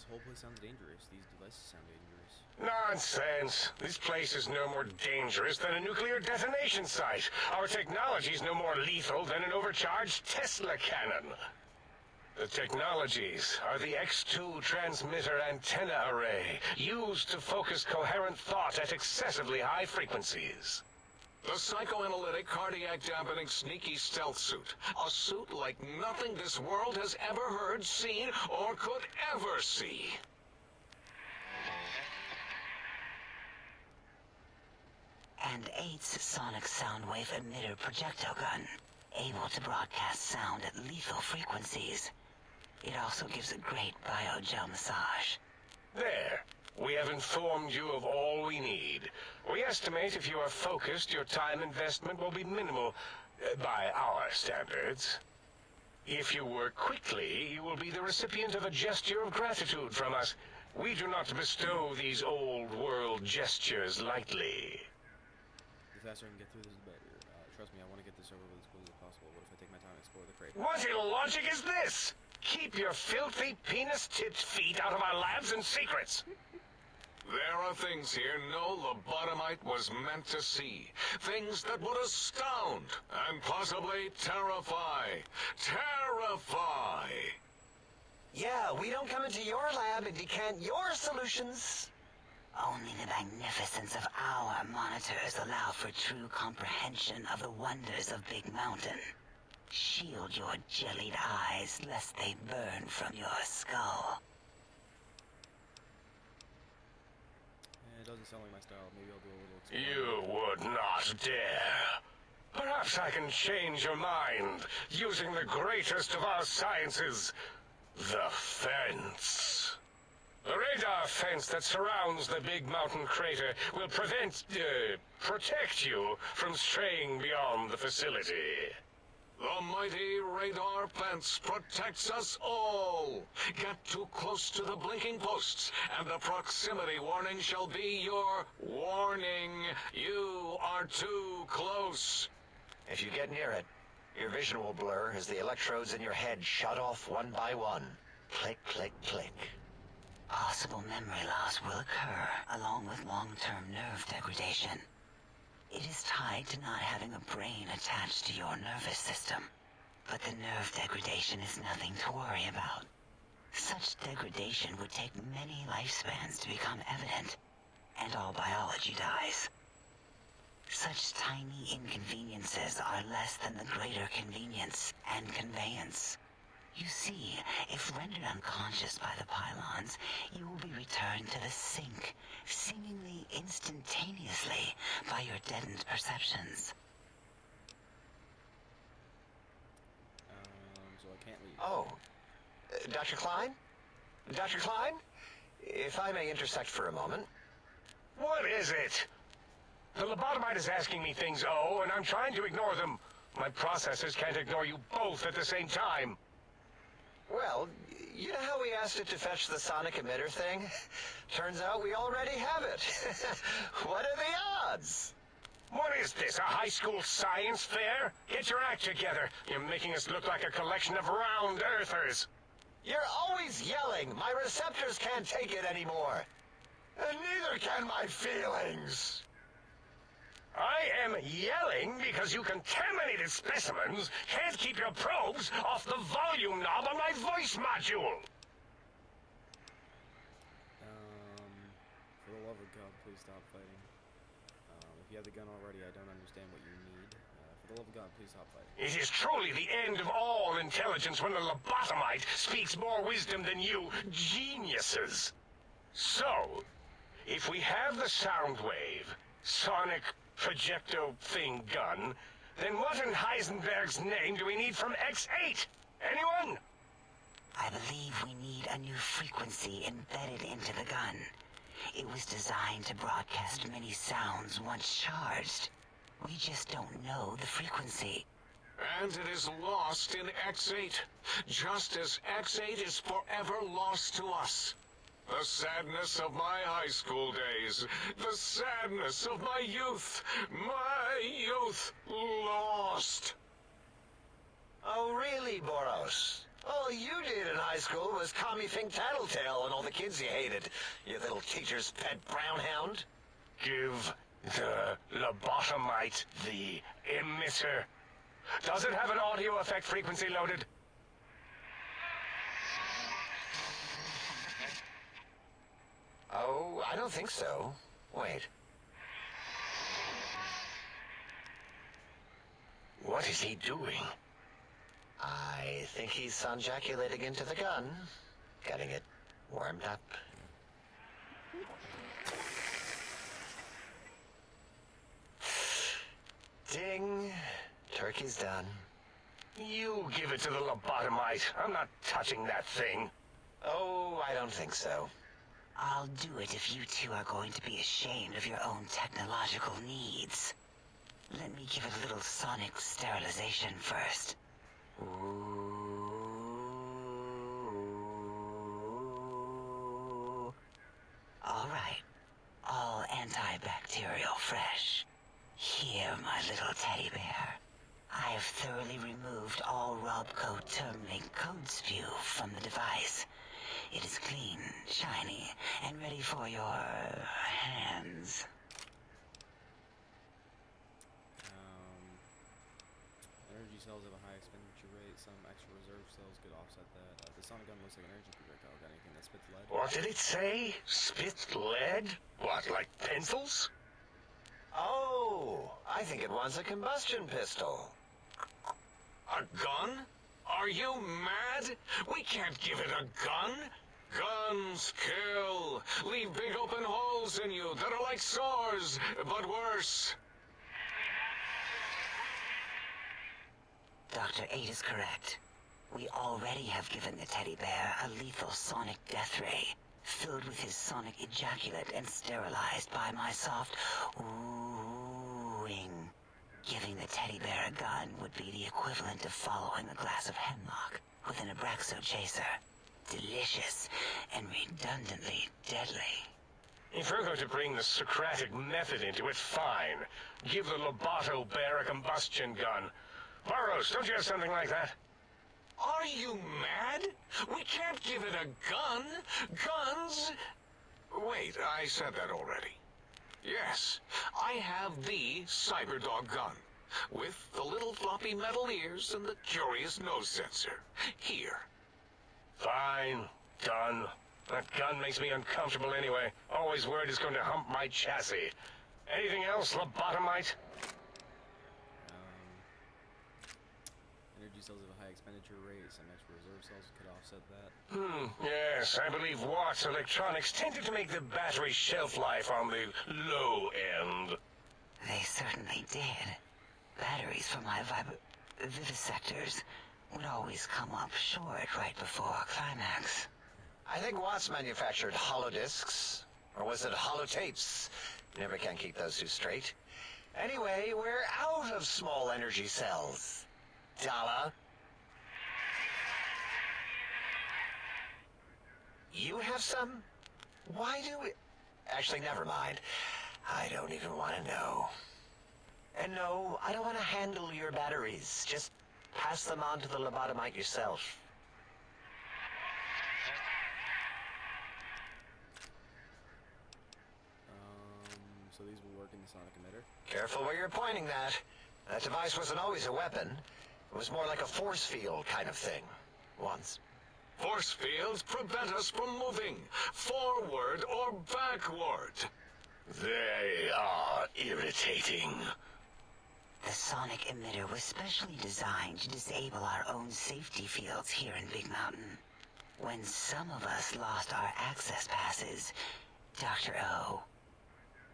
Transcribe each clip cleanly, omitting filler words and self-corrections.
this whole place sounds dangerous. These devices sound dangerous. Nonsense! This place is no more dangerous than a nuclear detonation site. Our technology is no more lethal than an overcharged Tesla cannon. The technologies are the X2 transmitter antenna array, used to focus coherent thought at excessively high frequencies. The psychoanalytic, cardiac-dampening, sneaky stealth suit. A suit like nothing this world has ever heard, seen, or could ever see. And 8's sonic sound wave emitter projectile gun, able to broadcast sound at lethal frequencies. It also gives a great biogel massage. There. We have informed you of all we need. We estimate if you are focused, your time investment will be minimal, by our standards. If you work quickly, you will be the recipient of a gesture of gratitude from us. We do not bestow these old-world gestures lightly. The faster I can get through this, the better. Trust me, I want to get this over with as quickly as possible. What if I take my time and explore the crate? What illogic is this? Keep your filthy, penis-tipped feet out of our labs and secrets! There are things here no lobotomite was meant to see. Things that would astound and possibly terrify. Terrify! Yeah, we don't come into your lab and decant your solutions. Only the magnificence of our monitors allow for true comprehension of the wonders of Big Mountain. Shield your jellied eyes lest they burn from your skull. It doesn't sound like my style. Maybe I'll do a little exploring. You would not dare. Perhaps I can change your mind, using the greatest of our sciences, the fence. The radar fence that surrounds the Big Mountain crater will protect you from straying beyond the facility. The mighty radar fence protects us all. Get too close to the blinking posts, and the proximity warning shall be your warning. You are too close. If you get near it, your vision will blur as the electrodes in your head shut off one by one. Click, click, click. Possible memory loss will occur, along with long-term nerve degradation. It is tied to not having a brain attached to your nervous system. But the nerve degradation is nothing to worry about. Such degradation would take many lifespans to become evident, and all biology dies. Such tiny inconveniences are less than the greater convenience and conveyance. You see, if rendered unconscious by the pylons, you will be returned to the sink, seemingly instantaneously by your deadened perceptions. So I can't leave. Oh, Dr. Klein? Dr. Klein? If I may intersect for a moment. What is it? The lobotomite is asking me things, and I'm trying to ignore them. My processors can't ignore you both at the same time. Well, you know how we asked it to fetch the sonic emitter thing? Turns out we already have it. What are the odds? What is this, a high school science fair? Get your act together. You're making us look like a collection of round earthers. You're always yelling. My receptors can't take it anymore. And neither can my feelings. I am yelling because you contaminated specimens can't keep your probes off the volume knob on my voice module. For the love of God, please stop fighting. If you have the gun already, I don't understand what you need. For the love of God, please stop fighting. It is truly the end of all intelligence when the lobotomite speaks more wisdom than you geniuses. So, if we have the sound wave, sonic projecto thing gun, then what in Heisenberg's name do we need from X8? Anyone? I believe we need a new frequency embedded into the gun. It was designed to broadcast many sounds once charged. We just don't know the frequency. And it is lost in X8, just as X8 is forever lost to us. The sadness of my high school days, the sadness of my youth lost. Oh, really, Boros? All you did in high school was call me Fink Tattletale and all the kids you hated, you little teacher's pet brown hound. Give the lobotomite the emitter. Does it have an audio effect frequency loaded? Oh, I don't think so. Wait. What is he doing? I think he's sonjaculating into the gun, getting it warmed up. Ding. Turkey's done. You give it to the lobotomite. I'm not touching that thing. Oh, I don't think so. I'll do it if you two are going to be ashamed of your own technological needs. Let me give it a little sonic sterilization first. Ooh. All right. All antibacterial fresh. Here, my little teddy bear. I have thoroughly removed all RobCo term link code spew from the device. It is clean, shiny, and ready for your hands. Energy cells have a high expenditure rate. Some extra reserve cells could offset that. The sonic gun looks like an energy projectile. Got anything that spits lead? What did it say? Spit lead? What, like pencils? Oh, I think it wants a combustion pistol. A gun? Are you mad? We can't give it a gun. Guns kill. Leave big open holes in you that are like sores, but worse. Dr. 8 is correct. We already have given the teddy bear a lethal sonic death ray, filled with his sonic ejaculate and sterilized by my soft oohing. Giving the teddy bear a gun would be the equivalent of following a glass of hemlock with an Abraxo chaser. Delicious and redundantly deadly. If we're going to bring the Socratic method into it, fine. Give the loboto bear a combustion gun. Burroughs, don't you have something like that? Are you mad? We can't give it a gun. Guns... Wait, I said that already. Yes, I have the Cyberdog gun, with the little floppy metal ears and the curious nose sensor. Here. Fine. Done. That gun makes me uncomfortable anyway. Always worried it's going to hump my chassis. Anything else, lobotomite? Energy cells have a high expenditure rate. Some extra reserve cells could offset that. Yes, I believe Watt's Electronics tended to make the battery shelf life on the low end. They certainly did. Batteries for my vivisectors would always come up short right before climax. I think Watts manufactured hollow discs, or was it holotapes? Never can keep those two straight. Anyway, we're out of small energy cells. Dala. You have some? Why do we... Actually, never mind. I don't even want to know. And no, I don't want to handle your batteries. Just pass them on to the lobotomite yourself. So these will work in the sonic emitter. Careful where you're pointing that. That device wasn't always a weapon. It was more like a force field kind of thing. Once. Force fields prevent us from moving forward or backward. They are irritating. The sonic emitter was specially designed to disable our own safety fields here in Big Mountain. When some of us lost our access passes, Dr. O...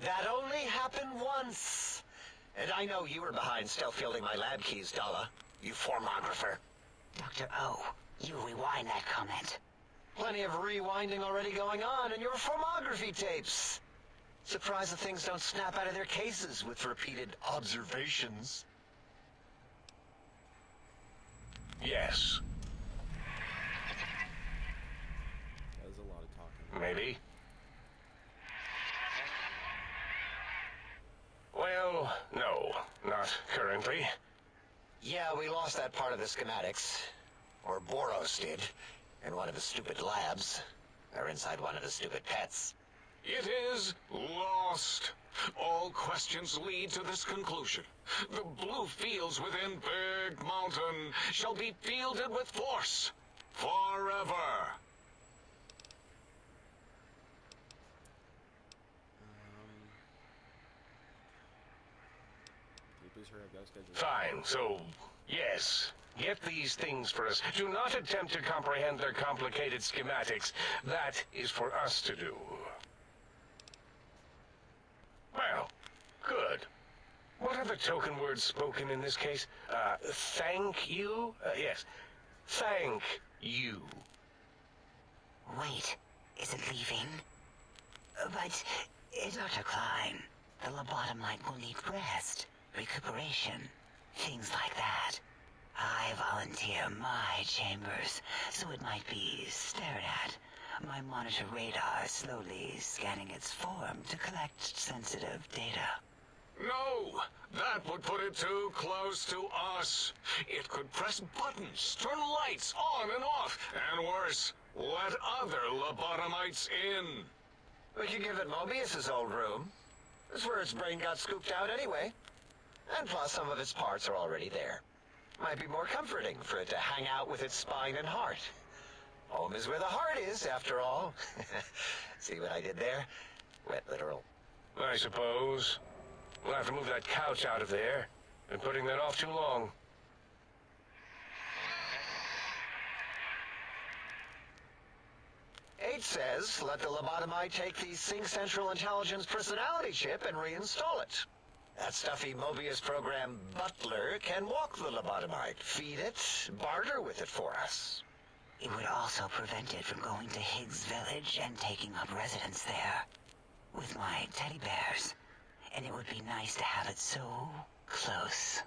That only happened once. And I know you were behind stealth fielding my lab keys, Dala. You formographer. Dr. O, you rewind that comment. Plenty of rewinding already going on in your formography tapes. Surprised the things don't snap out of their cases with repeated observations. Yes. That was a lot of talking. Maybe. Well, no, not currently. Yeah, we lost that part of the schematics. Or Boros did, in one of his stupid labs. Or inside one of his stupid pets. It is lost. All questions lead to this conclusion. The blue fields within Big Mountain shall be fielded with force. Forever. Can you please hurry up, guys? Schedule. Fine, so, yes. Get these things for us. Do not attempt to comprehend their complicated schematics. That is for us to do. Well, good. What are the token words spoken in this case? Thank you? Yes. Thank you. Wait, is it leaving? But, Dr. Klein, the lobotomite will need rest, recuperation, things like that. I volunteer my chambers, so it might be stared at. My monitor radar slowly scanning its form to collect sensitive data. No, that would put it too close to us. It could press buttons, turn lights on and off, and worse, let other lobotomites in. We could give it Mobius's old room. That's where its brain got scooped out anyway. And plus some of its parts are already there. Might be more comforting for it to hang out with its spine and heart. Home is where the heart is, after all. See what I did there? Wet literal. I suppose. We'll have to move that couch out of there. Been putting that off too long. H says, let the lobotomite take the Sync Central Intelligence personality chip and reinstall it. That stuffy Mobius program butler can walk the lobotomite, feed it, barter with it for us. It would also prevent it from going to Higgs Village and taking up residence there. With my teddy bears. And it would be nice to have it so close.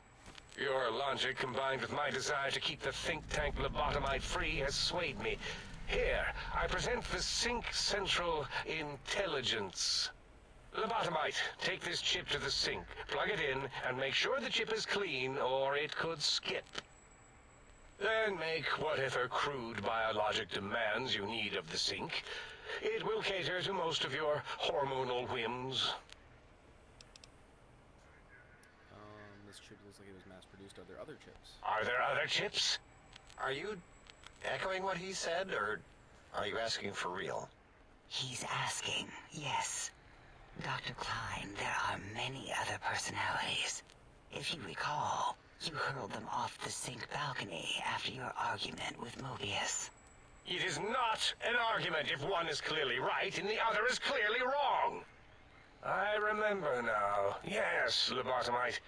Your logic, combined with my desire to keep the think tank lobotomite free, has swayed me. Here, I present the Sync Central Intelligence. Lobotomite, take this chip to the sink, plug it in, and make sure the chip is clean, or it could skip. Then make whatever crude biologic demands you need of the sink. It will cater to most of your hormonal whims. This chip looks like it was mass-produced. Are there other chips? Are there other chips? Are you echoing what he said, or are you asking for real? He's asking, yes. Dr. Klein, there are many other personalities. If you recall, you hurled them off the sink balcony after your argument with Mobius. It is not an argument if one is clearly right and the other is clearly wrong. I remember now. Yes, lobotomite.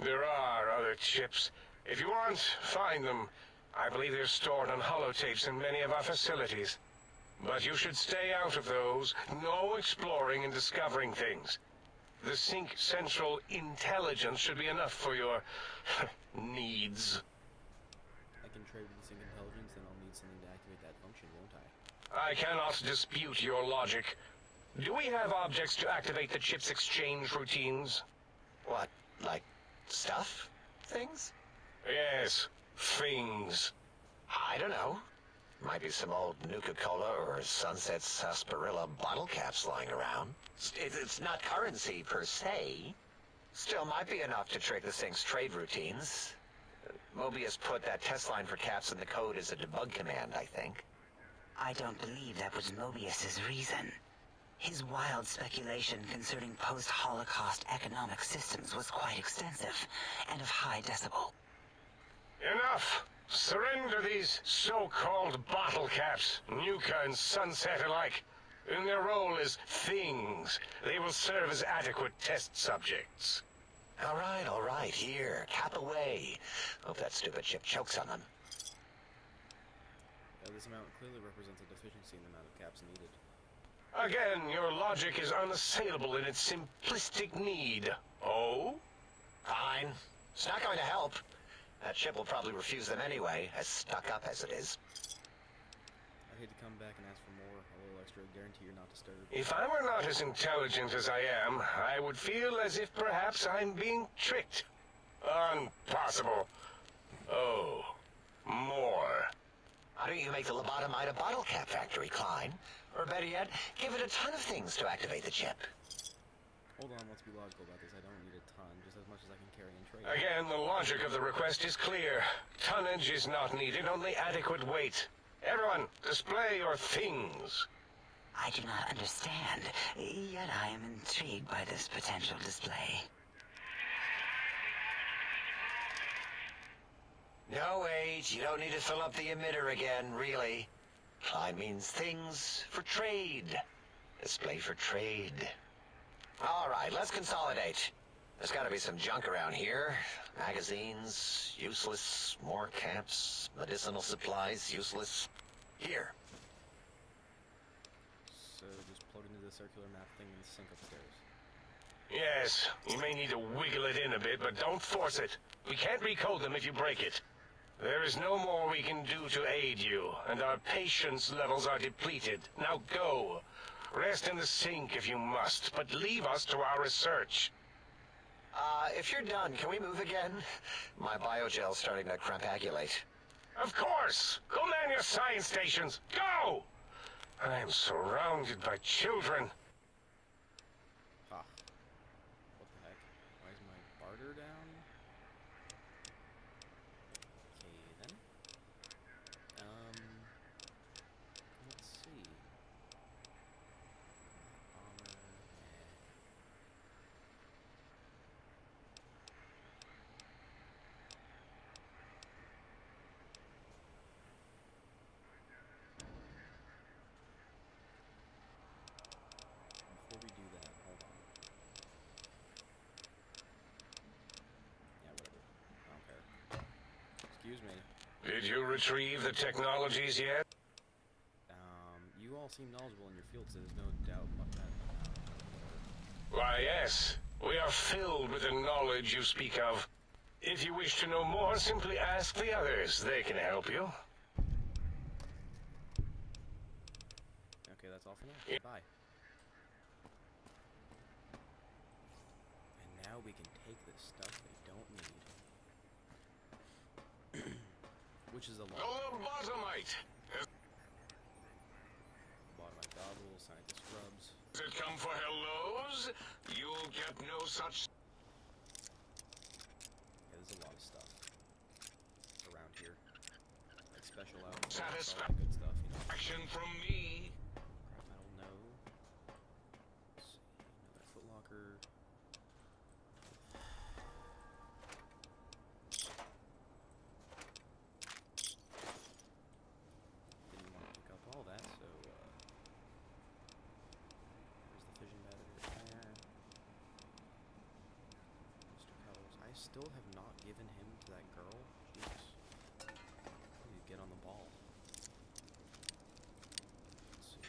There are other chips. If you want, find them. I believe they're stored on holotapes in many of our facilities. But you should stay out of those. No exploring and discovering things. The Sync Central Intelligence should be enough for your needs. I can trade with the Sync Intelligence, then I'll need something to activate that function, won't I? I cannot dispute your logic. Do we have objects to activate the chip's exchange routines? What, like stuff? Things? Yes, things. I don't know. Might be some old Nuka-Cola or Sunset Sarsaparilla bottle caps lying around. It's not currency per se. Still might be enough to trick the thing's trade routines. Mobius put that test line for caps in the code as a debug command, I think. I don't believe that was Mobius's reason. His wild speculation concerning post-Holocaust economic systems was quite extensive and of high decibel. Enough! Surrender these so-called bottle caps, Nuka and Sunset alike. In their role as things, they will serve as adequate test subjects. All right, here, cap away. Hope that stupid chip chokes on them. This amount clearly represents a deficiency in the amount of caps needed. Again, your logic is unassailable in its simplistic need. Oh? Fine. It's not going to help. That chip will probably refuse them anyway, as stuck up as it is. I'd hate to come back and ask for more, a little extra, guarantee you're not disturbed. If I were not as intelligent as I am, I would feel as if perhaps I'm being tricked. Impossible. Oh, more. Why don't you make the lobotomite a bottle cap factory, Klein? Or better yet, give it a ton of things to activate the chip. Hold on, let's be logical about this. I don't need a ton, just as much as I can carry and trade. Again, the logic of the request is clear. Tonnage is not needed, only adequate weight. Everyone, display your things. I do not understand, yet I am intrigued by this potential display. No, wait, you don't need to fill up the emitter again, really. Klein means things for trade. Display for trade. All right, let's consolidate. There's got to be some junk around here. Magazines, useless. More caps, medicinal supplies, useless. Here. So just plug into the circular map thing and sink upstairs. Yes, you may need to wiggle it in a bit, but don't force it. We can't recode them if you break it. There is no more we can do to aid you, and our patience levels are depleted. Now go. Rest in the sink if you must, but leave us to our research. If you're done, can we move again? My biogel's starting to crampagulate. Of course! Go man your science stations! Go! I am surrounded by children. Ah. What the heck? Why is my barter down? Okay, then. Let's see. Bomber, Before we do that, hold on. Yeah, whatever. I don't care. Excuse me. Did you retrieve the technologies yet? You all seem knowledgeable in your field, so there's no doubt about that. Why, yes. We are filled with the knowledge you speak of. If you wish to know more, simply ask the others. They can help you. Okay, that's all for now. Yeah. Bye. And now we can take this stuff they don't need. Which is a lot. Lobotomite! Bought my goggles, scientist scrubs. Does it come for hellos? You'll get no such... Yeah, there's a lot of stuff around here. Like special out. All Satisfaction that good stuff, you know. from me. Crap metal, no. Let's see, another footlocker. Didn't want to pick up all that, so there's the fission battery right there. Mr. Powers. I still have not given him to that girl. Jeez. I need to get on the ball. Let's see.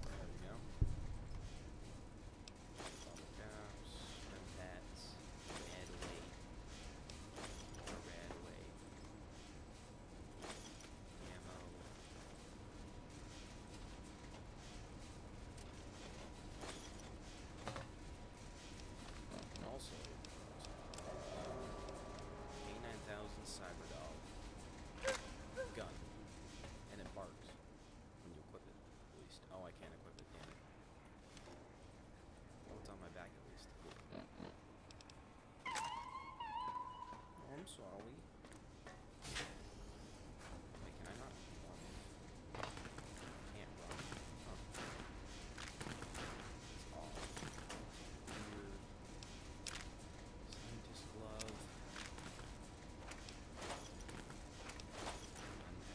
There we go. Bottle caps, red hats, red away. More red away. Ammo. And also, A9000 Cyberdog gun, and it barks when you equip it. At least, oh, I can't equip it. Damn it. Oh, it's on my back at least. Oh, I'm sorry. Wait, can I not run? Can't run. Oh. It's off. Weird. Scientist glove.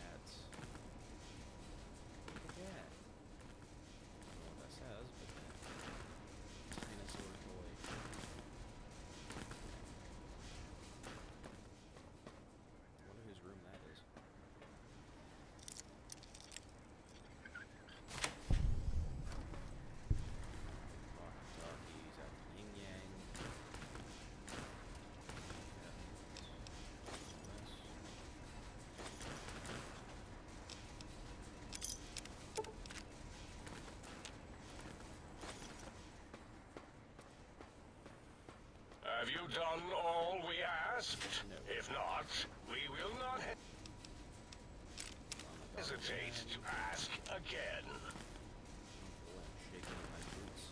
Hats. Look at that. I don't know what that says, but dinosaur toy. I wonder whose room that is. Walkie-talkies out the yin-yang. Have you done all we adjustment. No. If not, we will not Oh my God, hesitate man. to ask again. Boy, I'm shaking in my boots.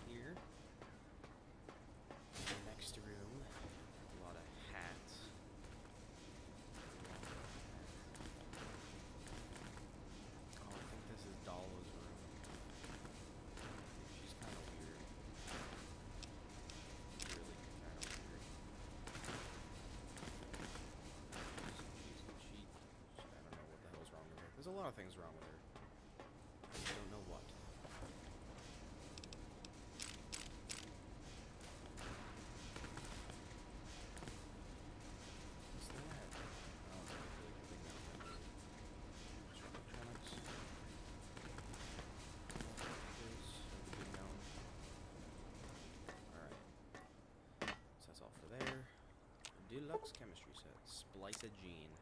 Here. Next room. A lot of hats. Oh, I think this is Dala's room. She's kind of weird. Really kind of weird. She I don't know what the hell's wrong with her. There's a lot of things wrong with her. I just don't know what. What's that? Oh, it's like a really big mountain. Electronics. Here's the big mountain. Alright. So that's all for there. Deluxe chemistry set. Splice a gene.